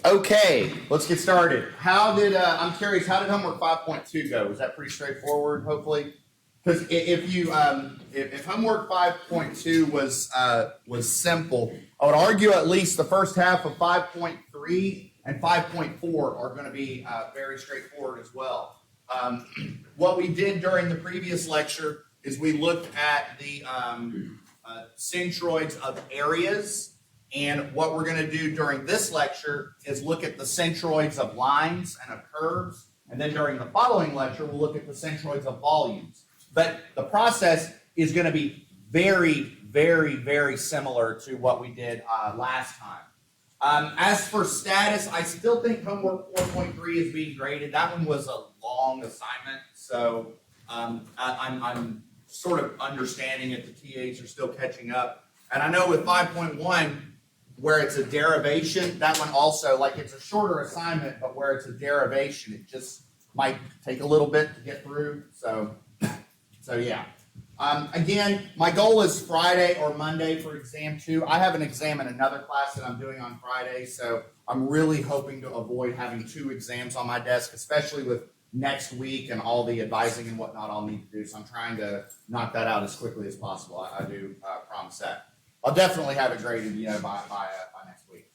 Okay, let's get started. I'm curious, how did homework 5.2 go? Was that pretty straightforward, hopefully? Because if homework 5.2 was simple, I would argue at least the first half of 5.3 and 5.4 are going to be very straightforward as well. What we did during the previous lecture is we looked at the centroids of areas. And what we're going to do during this lecture is look at the centroids of lines and of curves. And then during the following lecture, we'll look at the centroids of volumes. But the process is going to be very, very, very similar to what we did last time. As for status, I still think homework 4.3 is being graded. That one was a long assignment. So I'm sort of understanding it. The TAs are still catching up. And I know with 5.1, where it's a derivation, that one also, like it's a shorter assignment, but where it's a derivation, it just might take a little bit to get through. So yeah. Again, my goal is Friday or Monday for exam 2. I have an exam in another class that I'm doing on Friday, so I'm really hoping to avoid having 2 exams on my desk, especially with next week and all the advising and whatnot I'll need to do. So I'm trying to knock that out as quickly as possible. I do promise that. I'll definitely have it graded, by next week.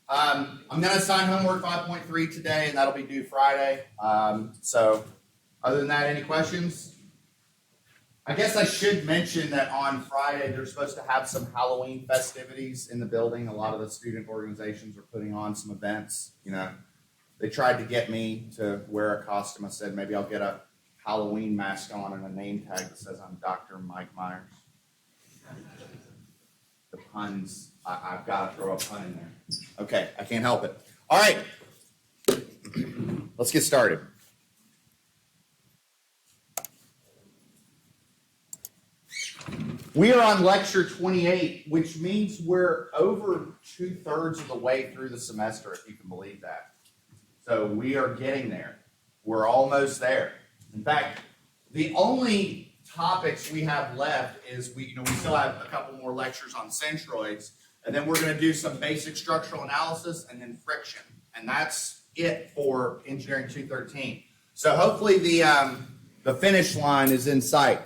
I'm going to assign homework 5.3 today, and that'll be due Friday. So other than that, any questions? I guess I should mention that on Friday, they're supposed to have some Halloween festivities in the building. A lot of the student organizations are putting on some events. They tried to get me to wear a costume. I said, maybe I'll get a Halloween mask on and a name tag that says I'm Dr. Mike Myers. The puns, I've got to throw a pun in there. Okay, I can't help it. All right, let's get started. We are on lecture 28, which means we're over 2/3 of the way through the semester, if you can believe that. So we are getting there. We're almost there. In fact, the only topics we have left is we still have a couple more lectures on centroids, and then we're going to do some basic structural analysis and then friction, and that's it for engineering 213. So hopefully the finish line is in sight.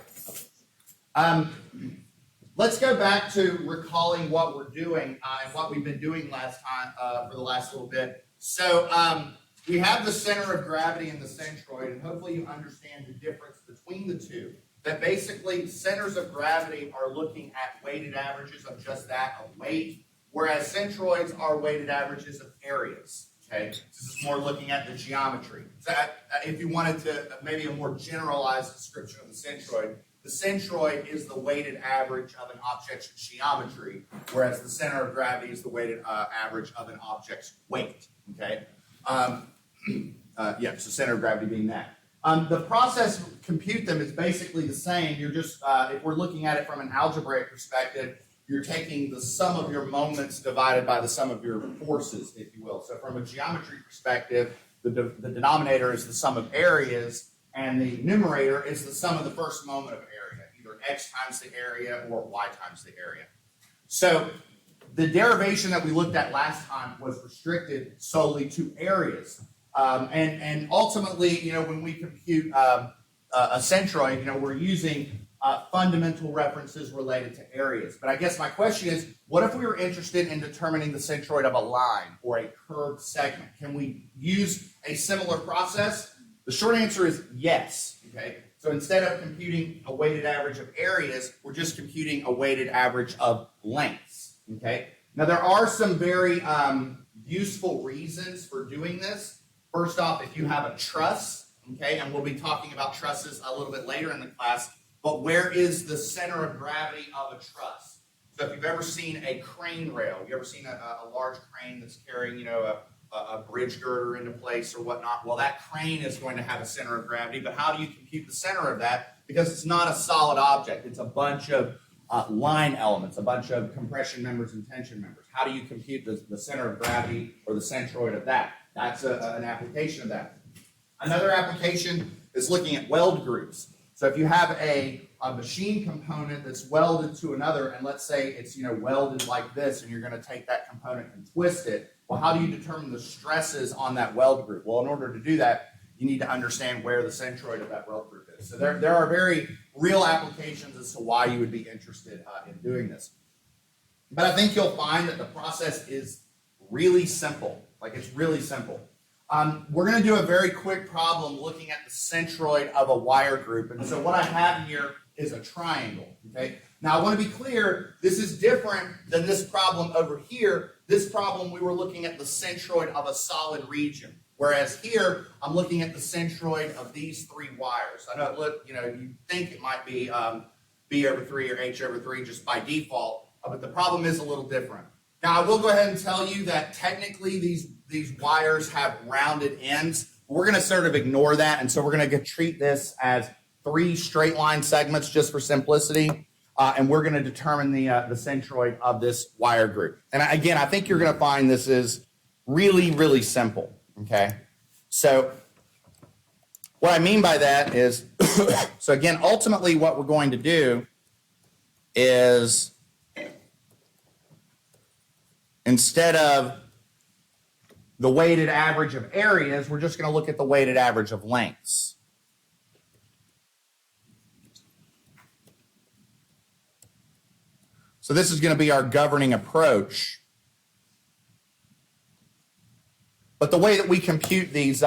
Let's go back to recalling what we're doing and what we've been doing last time for the last little bit. So we have the center of gravity and the centroid, and hopefully you understand the difference between the two. That basically centers of gravity are looking at weighted averages of just that, of weight, whereas centroids are weighted averages of areas. Okay, this is more looking at the geometry. So if you wanted to maybe a more generalized description of the centroid is the weighted average of an object's geometry, whereas the center of gravity is the weighted average of an object's weight. Okay, so center of gravity being that. The process to compute them is basically the same. You're just, if we're looking at it from an algebraic perspective, you're taking the sum of your moments divided by the sum of your forces, if you will. So from a geometry perspective, the denominator is the sum of areas, and the numerator is the sum of the first moment of area, either x times the area or y times the area. So the derivation that we looked at last time was restricted solely to areas. And ultimately, when we compute a centroid, we're using fundamental references related to areas. But I guess my question is, what if we were interested in determining the centroid of a line or a curved segment? Can we use a similar process? The short answer is yes. Okay. So instead of computing a weighted average of areas, we're just computing a weighted average of lengths. Okay. Now there are some very useful reasons for doing this. First off, if you have a truss, okay, and we'll be talking about trusses a little bit later in the class, but where is the center of gravity of a truss? So if you've ever seen a crane rail, you ever seen a large crane that's carrying, a bridge girder into place or whatnot, well, that crane is going to have a center of gravity, but how do you compute the center of that? Because it's not a solid object. It's a bunch of line elements, a bunch of compression members and tension members. How do you compute the center of gravity or the centroid of that? That's an application of that. Another application is looking at weld groups. So if you have a a machine component that's welded to another, and let's say it's welded like this, and you're going to take that component and twist it. Well, how do you determine the stresses on that weld group? Well, in order to do that, you need to understand where the centroid of that weld group is. So there are very real applications as to why you would be interested in doing this. But I think you'll find that the process is really simple. Like, it's really simple. We're going to do a very quick problem looking at the centroid of a wire group. And so what I have here is a triangle. Okay. Now I want to be clear, this is different than this problem over here. This problem, we were looking at the centroid of a solid region. Whereas here, I'm looking at the centroid of these three wires. I know, you think it might be B over 3 or H over 3 just by default, but the problem is a little different. Now, I will go ahead and tell you that technically these wires have rounded ends. We're going to sort of ignore that, and so we're going to treat this as 3 straight line segments just for simplicity, and we're going to determine the centroid of this wire group. And again, I think you're going to find this is really, really simple. Okay, so what I mean by that is, so again, ultimately what we're going to do is, instead of the weighted average of areas, we're just going to look at the weighted average of lengths. So this is going to be our governing approach. But the way that we compute these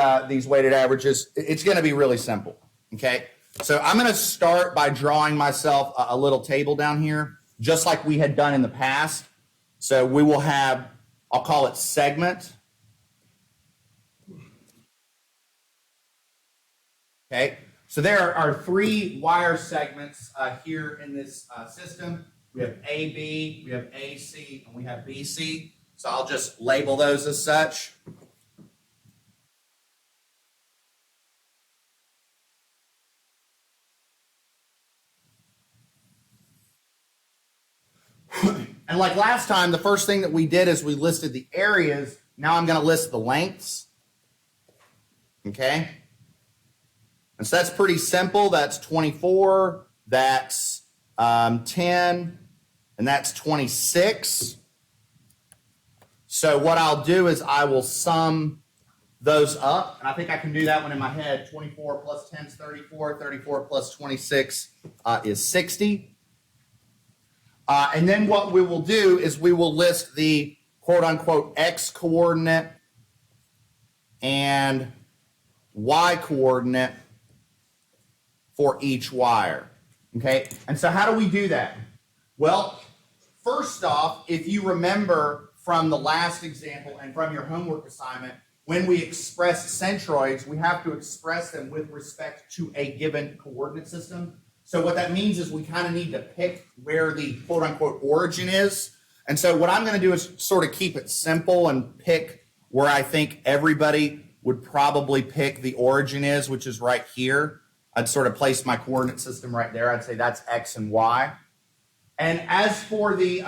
weighted averages, it's going to be really simple, okay? So I'm going to start by drawing myself a little table down here, just like we had done in the past. So we will have, I'll call it segment. Okay, so there are 3 wire segments here in this system. We have AB, we have AC, and we have BC. So I'll just label those as such. And like last time, the first thing that we did is we listed the areas. Now I'm going to list the lengths. Okay? And so that's pretty simple. That's 24, that's 10, and that's 26. So what I'll do is I will sum those up, and I think I can do that one in my head. 24 plus 10 is 34, 34 plus 26 is 60. And then what we will do is we will list the quote-unquote X coordinate and Y coordinate for each wire, okay? And so how do we do that? Well, first off, if you remember from the last example and from your homework assignment, when we express centroids, we have to express them with respect to a given coordinate system. So what that means is we kind of need to pick where the quote-unquote origin is. And so what I'm going to do is sort of keep it simple and pick where I think everybody would probably pick the origin is, which is right here. I'd sort of place my coordinate system right there. I'd say that's X and Y. And as for the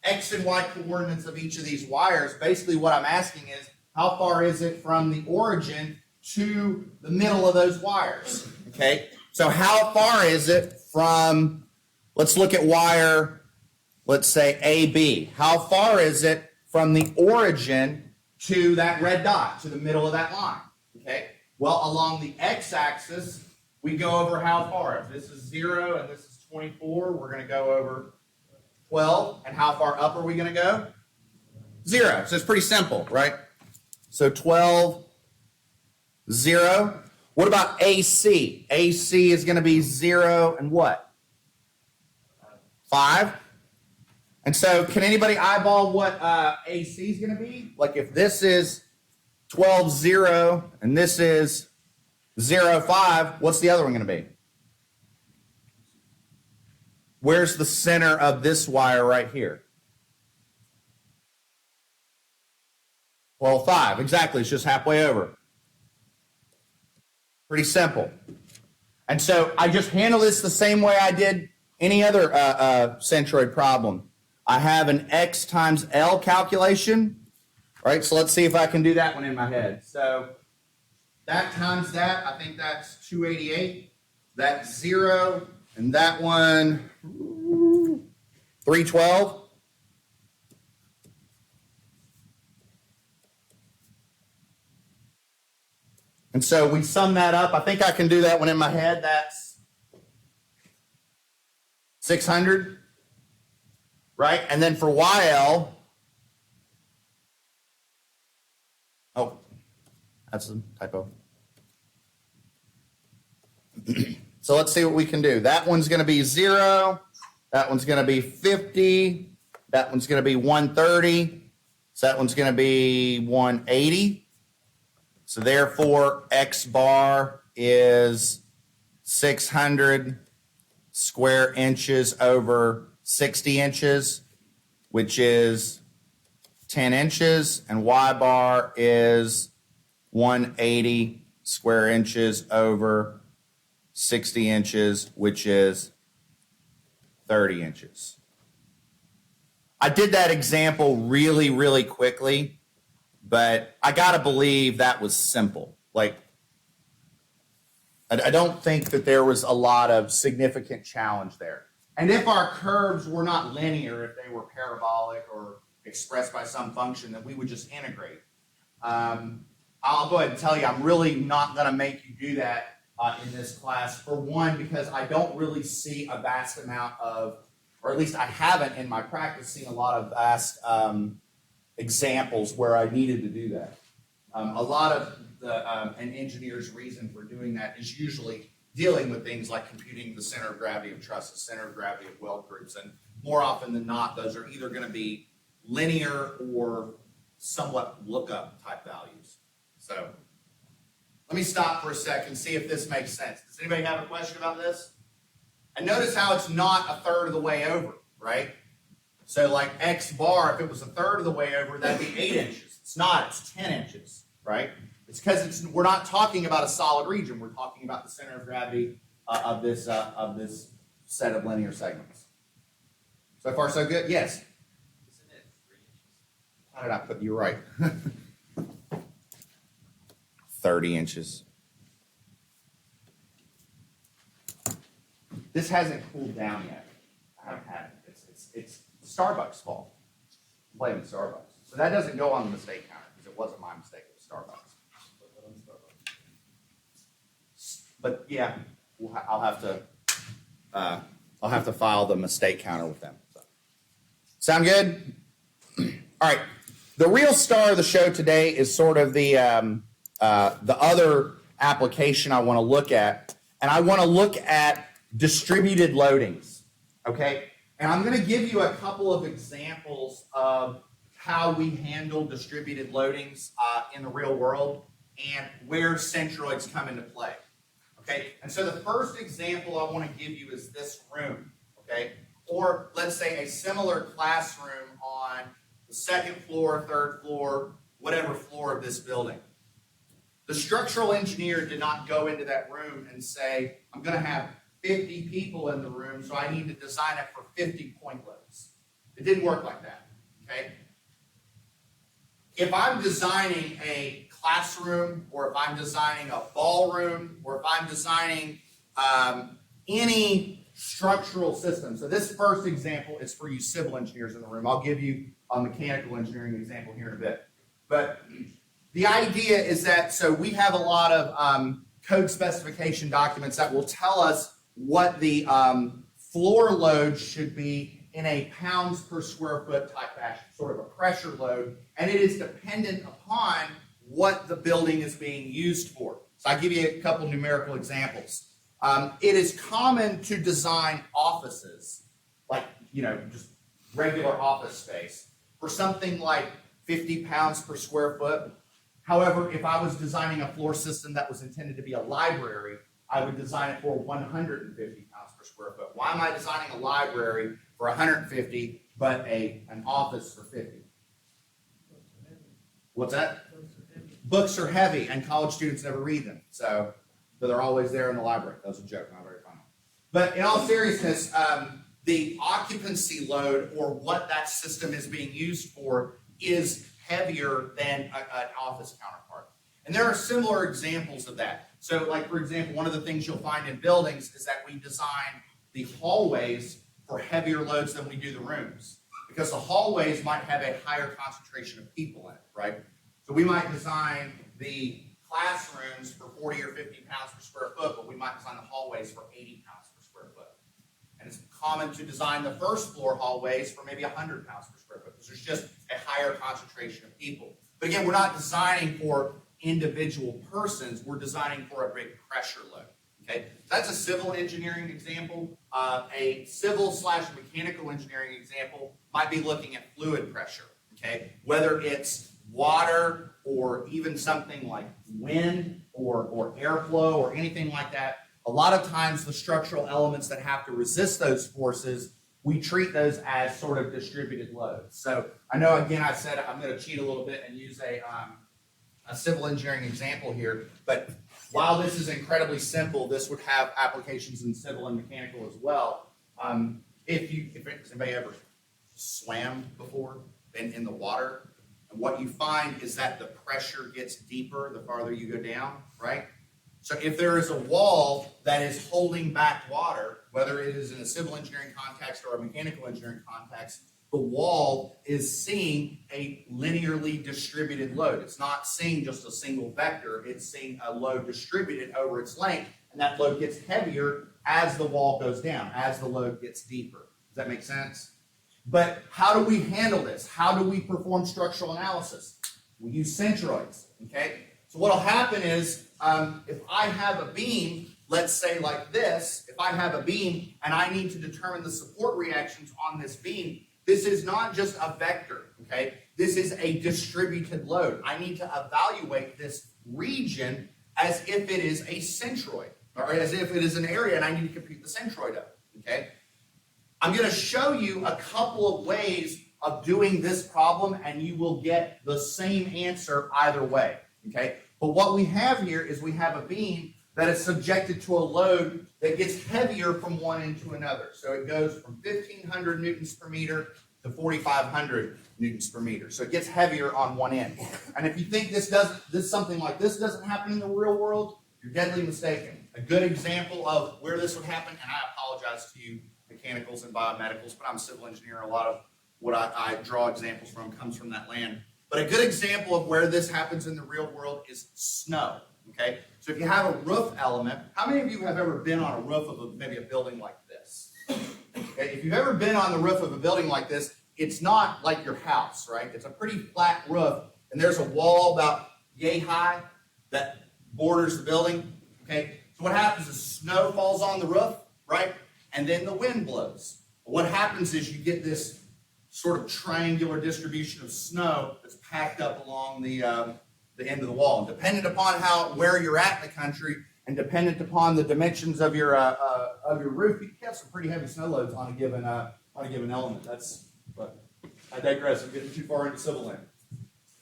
X and Y coordinates of each of these wires, basically what I'm asking is, how far is it from the origin to the middle of those wires? Okay? So how far is it from, let's look at wire, let's say AB. How far is it from the origin to that red dot, to the middle of that line? Okay? Well, along the x-axis, we go over how far. If this is 0 and this is 24, we're going to go over 12. And how far up are we going to go? 0. So it's pretty simple, right? So 12, 0. What about AC? AC is going to be 0 and what? 5. And so can anybody eyeball what AC is going to be? Like if this is 12, 0 and this is 0, 5, what's the other one going to be? Where's the center of this wire right here? 12, 5. Exactly. It's just halfway over. Pretty simple. And so I just handle this the same way I did any other centroid problem. I have an X times L calculation. Right? So let's see if I can do that one in my head. So that times that, I think that's 288. That's 0. And that one, 312. And so we sum that up. I think I can do that one in my head. That's 600, right? And then for YL, oh, that's a typo. So let's see what we can do. That one's going to be 0. That one's going to be 50. That one's going to be 130. So that one's going to be 180. So therefore, X bar is 600 square inches over 60 inches, which is 10 inches. And Y bar is 180 square inches over 60 inches, which is 30 inches. I did that example really, really quickly, but I gotta believe that was simple. Like, I don't think that there was a lot of significant challenge there. And if our curves were not linear, if they were parabolic or expressed by some function, then we would just integrate. I'll go ahead and tell you, I'm really not gonna make you do that in this class. For one, because I don't really see a vast amount of, or at least I haven't in my practice seen a lot of vast examples where I needed to do that. A lot of an engineer's reason for doing that is usually dealing with things like computing the center of gravity of trusses, center of gravity of weld groups, and more often than not, those are either going to be linear or somewhat lookup type values. So let me stop for a second, see if this makes sense. Does anybody have a question about this? And notice how it's not a third of the way over, right? So like X bar, if it was a third of the way over, that'd be 8 inches. It's not, it's 10 inches, right? It's because we're not talking about a solid region. We're talking about the center of gravity of this set of linear segments. So far, so good? Yes? Isn't it 3 inches? How did I put you right? 30 inches. This hasn't cooled down yet. I haven't had it. It's Starbucks' fault. I'm blaming Starbucks. So that doesn't go on the mistake counter because it wasn't my mistake. It was Starbucks. But yeah, I'll have to file the mistake counter with them. So. Sound good? All right. The real star of the show today is sort of the other application I want to look at, and I want to look at distributed loadings. Okay, and I'm going to give you a couple of examples of how we handle distributed loadings in the real world and where centroids come into play. Okay, and so the first example I want to give you is this room, okay? Or let's say a similar classroom on the second floor, third floor, whatever floor of this building. The structural engineer did not go into that room and say, I'm going to have 50 people in the room, so I need to design it for 50 point loads. It didn't work like that, okay? If I'm designing a classroom, or if I'm designing a ballroom, or if I'm designing any structural system. So this first example is for you civil engineers in the room. I'll give you a mechanical engineering example here in a bit. But the idea is that, so we have a lot of code specification documents that will tell us what the floor load should be in a pounds per square foot type fashion, sort of a pressure load, and it is dependent upon what the building is being used for. So I'll give you a couple numerical examples. It is common to design offices, like, just regular office space, for something like 50 pounds per square foot. However, if I was designing a floor system that was intended to be a library, I would design it for 150 pounds per square foot. Why am I designing a library for 150, but an office for 50? What's that? Books are heavy, and college students never read them. So they're always there in the library. That was a joke, not very funny. But in all seriousness, the occupancy load, or what that system is being used for, is heavier than an office counterpart. And there are similar examples of that. So, like, for example, one of the things you'll find in buildings is that we design the hallways for heavier loads than we do the rooms. Because the hallways might have a higher concentration of people in it, right? So we might design the classrooms for 40 or 50 pounds per square foot, but we might design the hallways for 80 pounds per square foot. And it's common to design the first floor hallways for maybe 100 pounds per square foot, because there's just a higher concentration of people. But again, we're not designing for individual persons, we're designing for a big pressure load. Okay, that's a civil engineering example. A civil/mechanical engineering example might be looking at fluid pressure. Okay, whether it's water or even something like wind or airflow or anything like that. A lot of times the structural elements that have to resist those forces, we treat those as sort of distributed loads. So I know, again, I said I'm going to cheat a little bit and use a civil engineering example here, but while this is incredibly simple, this would have applications in civil and mechanical as well. If anybody ever swam before, been in the water, and what you find is that the pressure gets deeper the farther you go down, right? So if there is a wall that is holding back water, whether it is in a civil engineering context or a mechanical engineering context, the wall is seeing a linearly distributed load. It's not seeing just a single vector, it's seeing a load distributed over its length, and that load gets heavier as the wall goes down, as the load gets deeper. Does that make sense? But how do we handle this? How do we perform structural analysis? We use centroids, okay? So what will happen is, if I have a beam, let's say like this, if I have a beam and I need to determine the support reactions on this beam, this is not just a vector, okay? This is a distributed load. I need to evaluate this region as if it is a centroid, or as if it is an area and I need to compute the centroid of it, okay? I'm going to show you a couple of ways of doing this problem and you will get the same answer either way, okay? But what we have here is we have a beam that is subjected to a load that gets heavier from one end to another. So it goes from 1,500 newtons per meter to 4,500 newtons per meter. So it gets heavier on one end. And if you think something like this doesn't happen in the real world, you're deadly mistaken. A good example of where this would happen, and I apologize to you mechanicals and biomedicals, but I'm a civil engineer. A lot of what I draw examples from comes from that land. But a good example of where this happens in the real world is snow. Okay, so if you have a roof element, how many of you have ever been on a roof of maybe a building like this? Okay, if you've ever been on the roof of a building like this, it's not like your house, right? It's a pretty flat roof, and there's a wall about yay high that borders the building. Okay, so what happens is snow falls on the roof, right? And then the wind blows. What happens is you get this sort of triangular distribution of snow that's packed up along the end of the wall. And dependent upon where you're at in the country, and dependent upon the dimensions of your roof, you can have some pretty heavy snow loads on a given element. But I digress. I'm getting too far into civil land.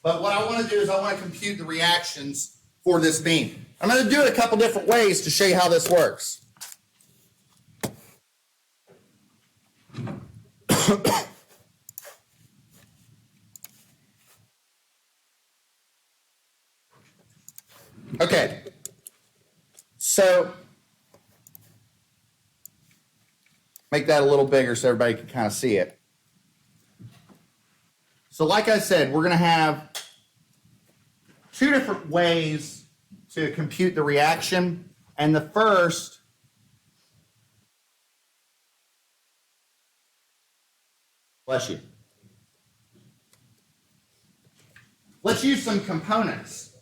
But what I want to do is I want to compute the reactions for this beam. I'm going to do it a couple different ways to show you how this works. Okay, so make that a little bigger so everybody can kind of see it. So like I said, we're going to have two different ways to compute the reaction, and the first bless you. Let's use some components,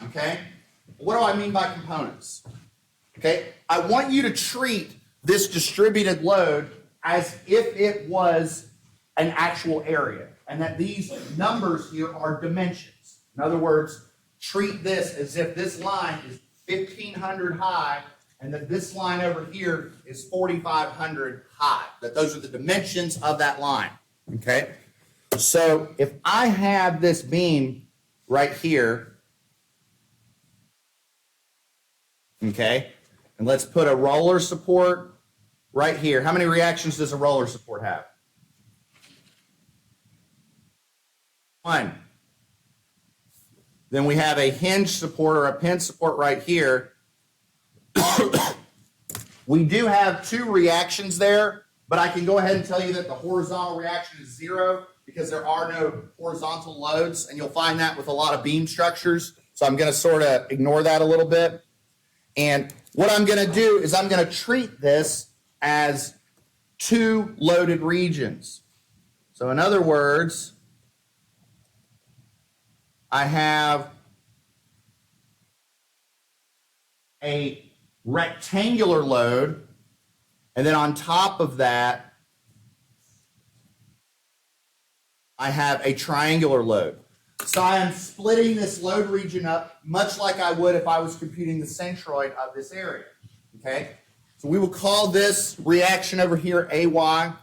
okay? What do I mean by components? Okay, I want you to treat this distributed load as if it was an actual area, and that these numbers here are dimensions. In other words, treat this as if this line is 1,500 high, and that this line over here is 4,500 high. That those are the dimensions of that line, okay? So if I have this beam right here, okay, and let's put a roller support right here. How many reactions does a roller support have? One. Then we have a hinge support or a pin support right here. We do have two reactions there, but I can go ahead and tell you that the horizontal reaction is 0 because there are no horizontal loads, and you'll find that with a lot of beam structures. So I'm going to sort of ignore that a little bit. And what I'm going to do is I'm going to treat this as two loaded regions. So in other words, I have a rectangular load, and then on top of that, I have a triangular load. So I am splitting this load region up much like I would if I was computing the centroid of this area. Okay? So we will call this reaction over here AY.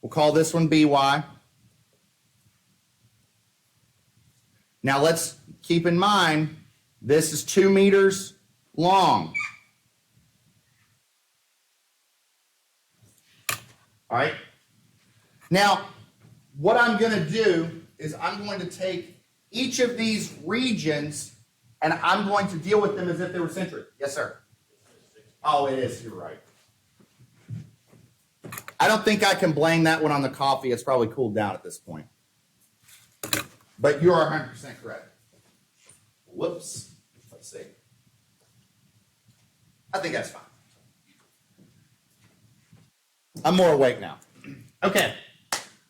We'll call this one BY. Now let's keep in mind, this is 2 meters long. All right? Now, what I'm going to do is I'm going to take each of these regions and I'm going to deal with them as if they were centroid. Yes, sir? Oh, it is. You're right. I don't think I can blame that one on the coffee. It's probably cooled down at this point. But you are 100% correct. Whoops. Let's see. I think that's fine. I'm more awake now. Okay.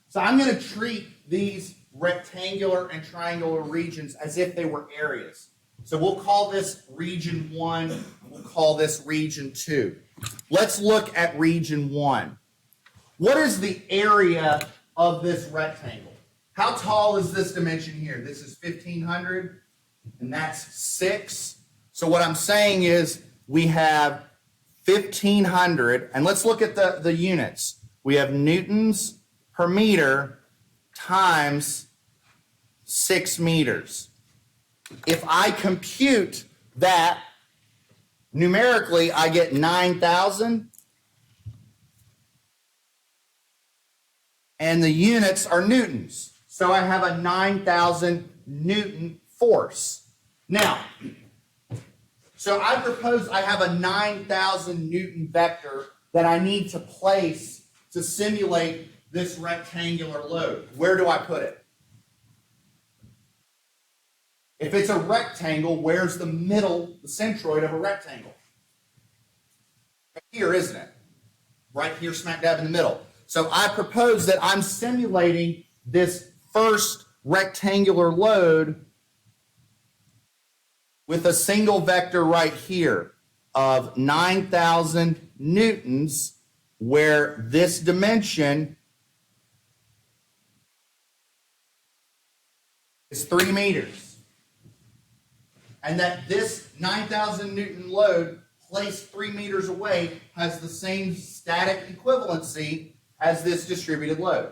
So I'm going to treat these rectangular and triangular regions as if they were areas. So we'll call this region 1, and we'll call this region 2. Let's look at region 1. What is the area of this rectangle? How tall is this dimension here? This is 1,500, and that's 6. So what I'm saying is we have 1,500, and let's look at the units. We have newtons per meter times 6 meters. If I compute that numerically, I get 9,000. And the units are newtons. So I have a 9,000 Newton force. Now, so I propose I have a 9,000 Newton vector that I need to place to simulate this rectangular load. Where do I put it? If it's a rectangle, where's the middle, the centroid of a rectangle? Right here, isn't it? Right here, smack dab in the middle. So I propose that I'm simulating this first rectangular load with a single vector right here of 9,000 newtons, where this dimension is 3 meters. And that this 9,000 Newton load placed 3 meters away has the same static equivalency as this distributed load.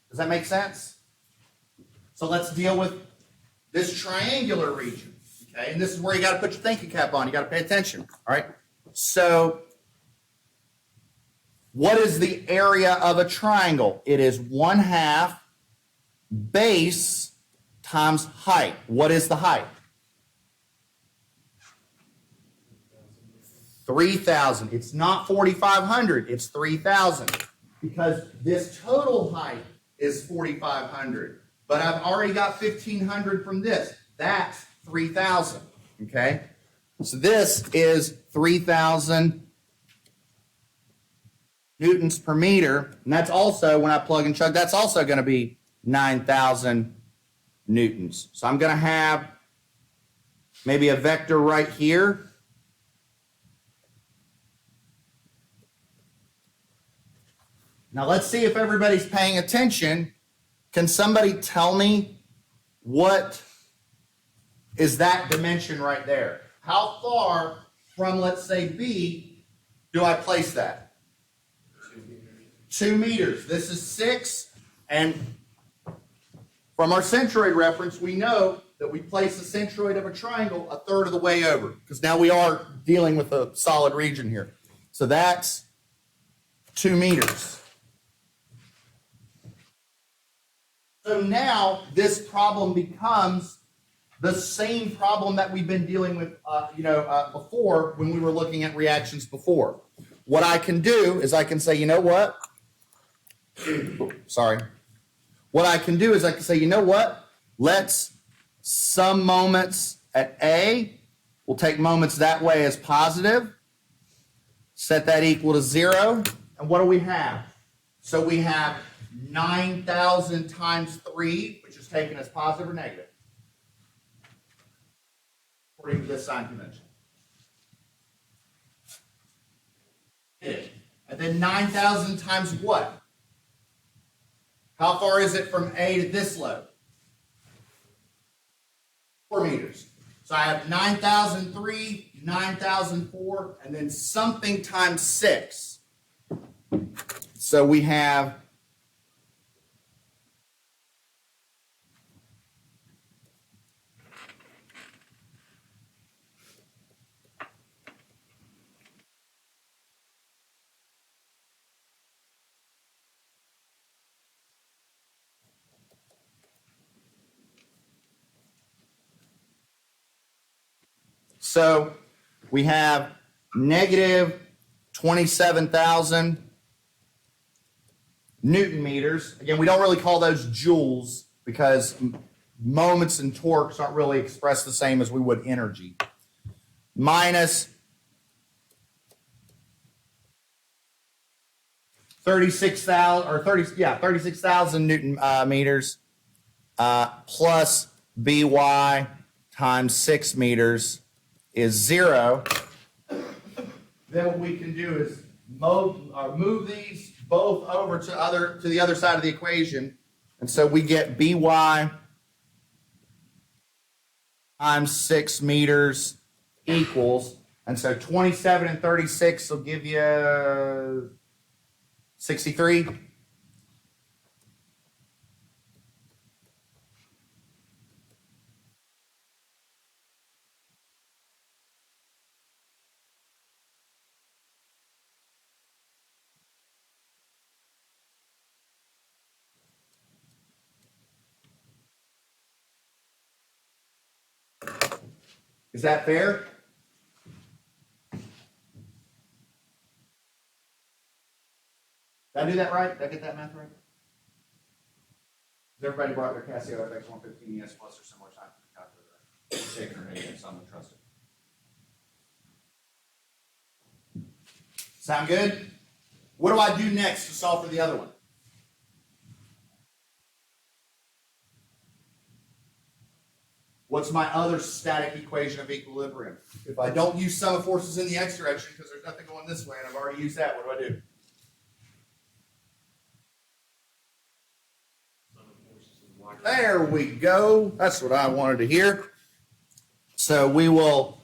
Does that make sense? So let's deal with this triangular region. Okay, and this is where you got to put your thinking cap on. You got to pay attention. All right. So what is the area of a triangle? It is 1/2 base times height. What is the height? 3,000. It's not 4,500. It's 3,000. Because this total height is 4,500. But I've already got 1,500 from this. That's 3,000. Okay? So this is 3,000 newtons per meter. And that's also, when I plug and chug, that's also going to be 9,000 newtons. So I'm going to have maybe a vector right here. Now let's see if everybody's paying attention. Can somebody tell me what is that dimension right there? How far from, let's say, B do I place that? 2 meters. This is 6, and from our centroid reference, we know that we place the centroid of a triangle 1/3 of the way over, because now we are dealing with a solid region here. So that's 2 meters. So now this problem becomes the same problem that we've been dealing with before when we were looking at reactions before. what I can do is I can say, you know what? Sorry. What I can do is I can say, you know what? Let's sum moments at A. We'll take moments that way as positive. Set that equal to 0. And what do we have? So we have 9,000 times 3, which is taken as positive or negative, according to this sign convention. And then 9,000 times what? How far is it from A to this load? 4 meters. So I have 9,003, 9,004, and then something times 6. So we have negative 27,000 Newton meters. Again, we don't really call those joules because moments and torques aren't really expressed the same as we would energy. Minus 36,000 Newton meters plus By times 6 meters is 0. Then what we can do is move these both over to the other side of the equation, and so we get By times 6 meters equals, and so 27 and 36 will give you 63. Is that fair? Did I do that right? Did I get that math right? Has everybody brought their Casio FX 115 ES Plus or similar time to the calculator? Shaking her head against someone trusted. Sound good? What do I do next to solve for the other one? What's my other static equation of equilibrium? If I don't use sum of forces in the x direction because there's nothing going this way and I've already used that, what do I do? There we go. That's what I wanted to hear. So we will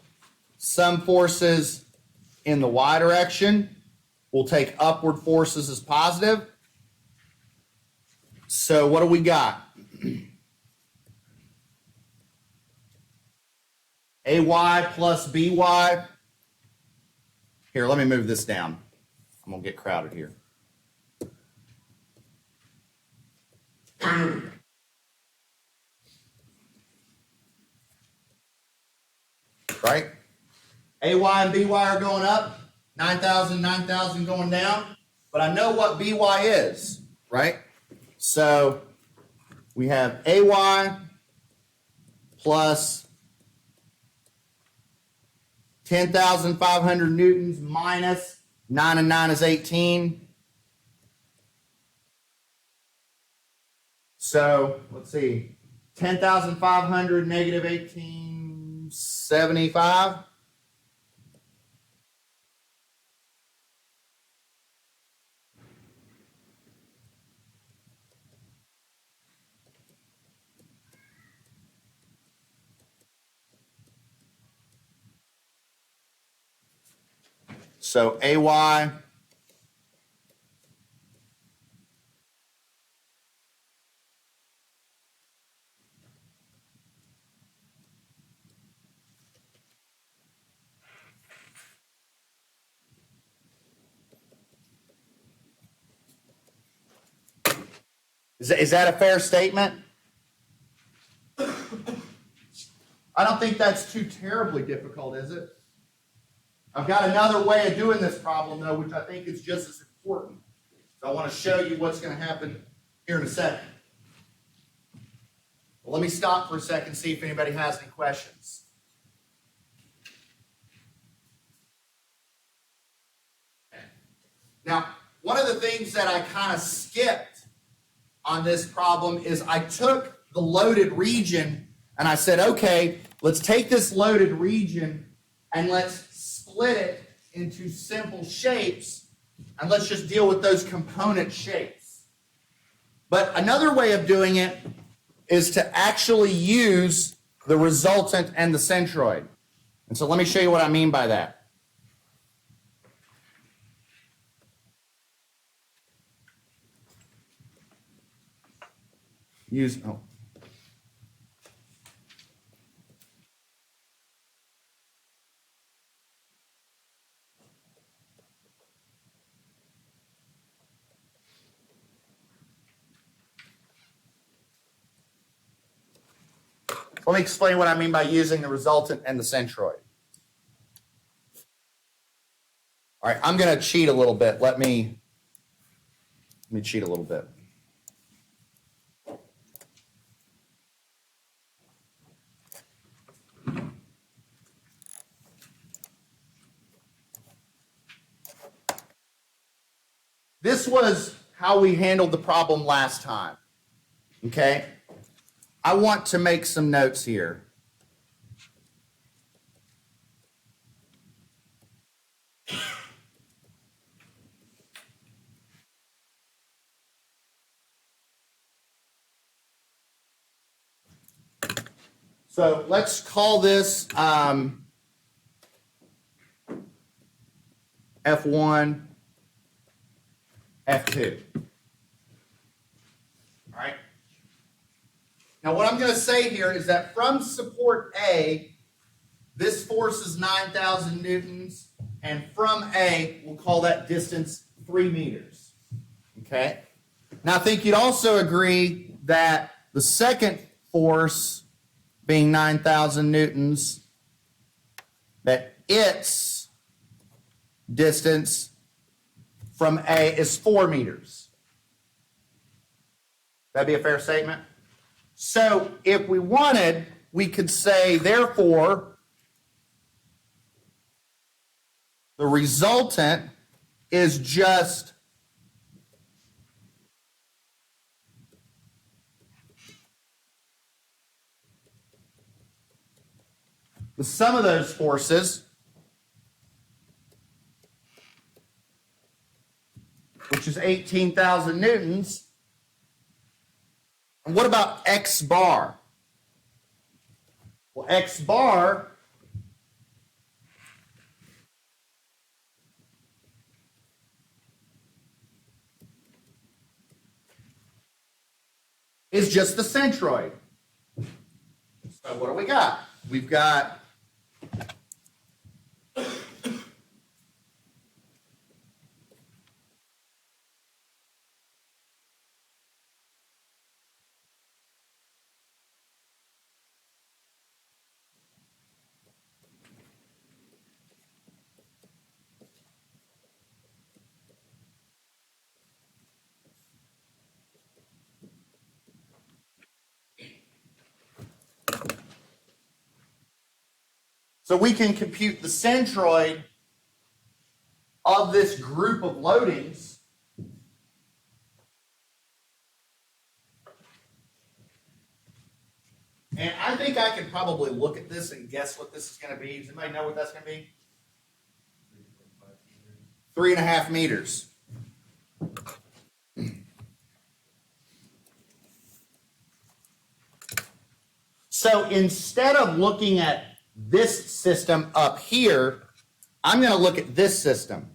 sum forces in the y direction. We'll take upward forces as positive. So what do we got? AY plus BY. Here, let me move this down. I'm going to get crowded here. Right? AY and BY are going up. 9,000, 9,000 going down. But I know what BY is, right? So we have AY plus 10,500 newtons minus 9 and 9 is 18. So let's see, 10,500 negative 1875. So AY is that a fair statement? I don't think that's too terribly difficult, is it? I've got another way of doing this problem, though, which I think is just as important. So I want to show you what's going to happen here in a second. Well, let me stop for a second and see if anybody has any questions. Now, one of the things that I kind of skipped on this problem is I took the loaded region and I said, okay, let's take this loaded region and let's split it into simple shapes and let's just deal with those component shapes. But another way of doing it is to actually use the resultant and the centroid. And so let me show you what I mean by that. Let me explain what I mean by using the resultant and the centroid. All right, I'm going to cheat a little bit. Let me cheat a little bit. This was how we handled the problem last time. Okay? I want to make some notes here. So let's call this F1, F2. All right? Now what I'm going to say here is that from support A, this force is 9,000 newtons, and from A, we'll call that distance 3 meters. Okay? Now I think you'd also agree that the second force being 9,000 newtons, that its distance from A is 4 meters. That'd be a fair statement? So if we wanted, we could say, therefore, the resultant is just the sum of those forces, which is 18,000 newtons. And what about X bar? Well, X bar is just the centroid. So what do we got? We've got so we can compute the centroid of this group of loadings. And I think I can probably look at this and guess what this is going to be. Does anybody know what that's going to be? 3.5 meters. So instead of looking at this system up here, I'm going to look at this system.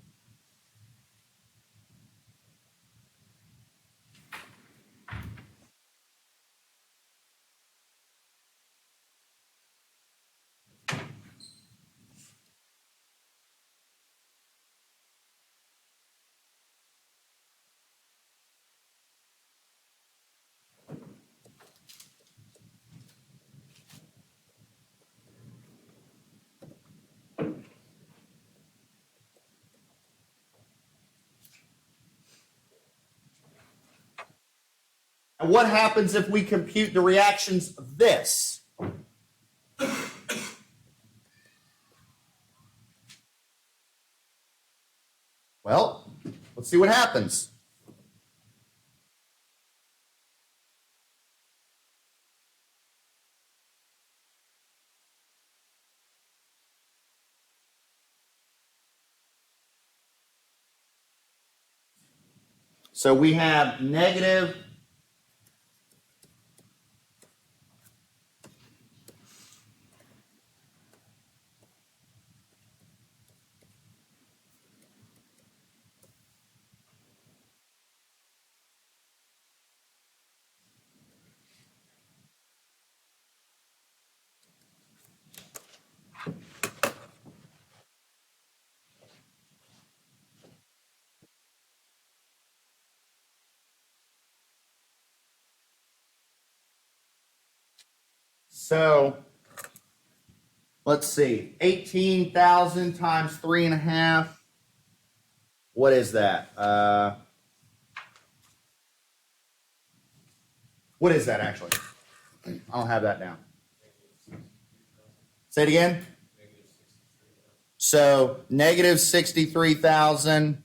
And what happens if we compute the reactions of this? Well, let's see what happens. So we have negative So let's see, 18,000 times 3.5. What is that? What is that actually? I don't have that down. Say it again. So negative 63,000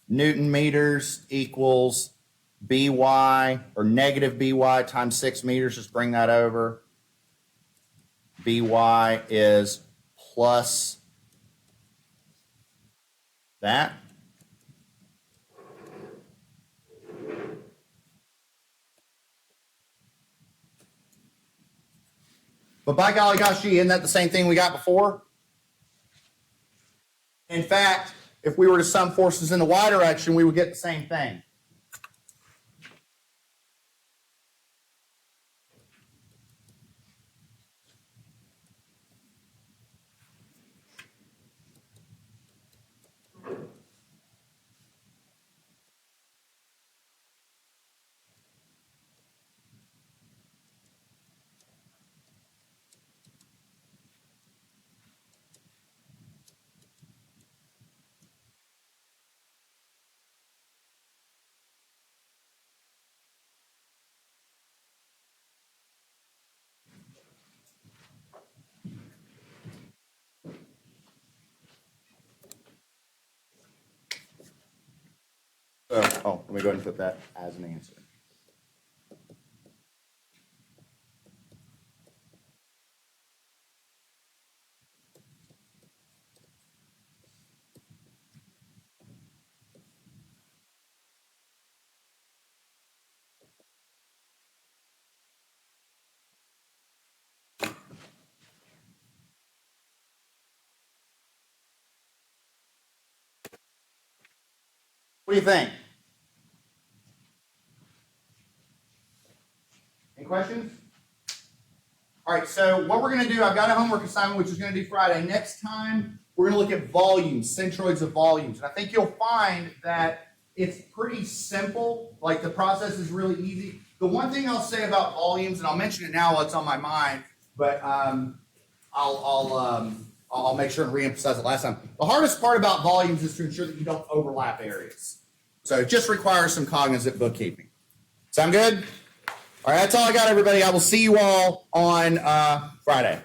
Newton meters equals By, or negative By times 6 meters. Just bring that over. By is plus that. But by golly gosh, isn't that the same thing we got before? In fact, if we were to sum forces in the y direction, we would get the same thing. Let me go ahead and put that as an answer. What do you think? Any questions? All right, so what we're going to do, I've got a homework assignment which is going to do Friday. Next time, we're going to look at volumes, centroids of volumes. And I think you'll find that it's pretty simple. Like, the process is really easy. The one thing I'll say about volumes, and I'll mention it now while it's on my mind, but I'll make sure and reemphasize it last time. The hardest part about volumes is to ensure that you don't overlap areas. So it just requires some cognizant bookkeeping. Sound good? All right, that's all I got, everybody. I will see you all on Friday.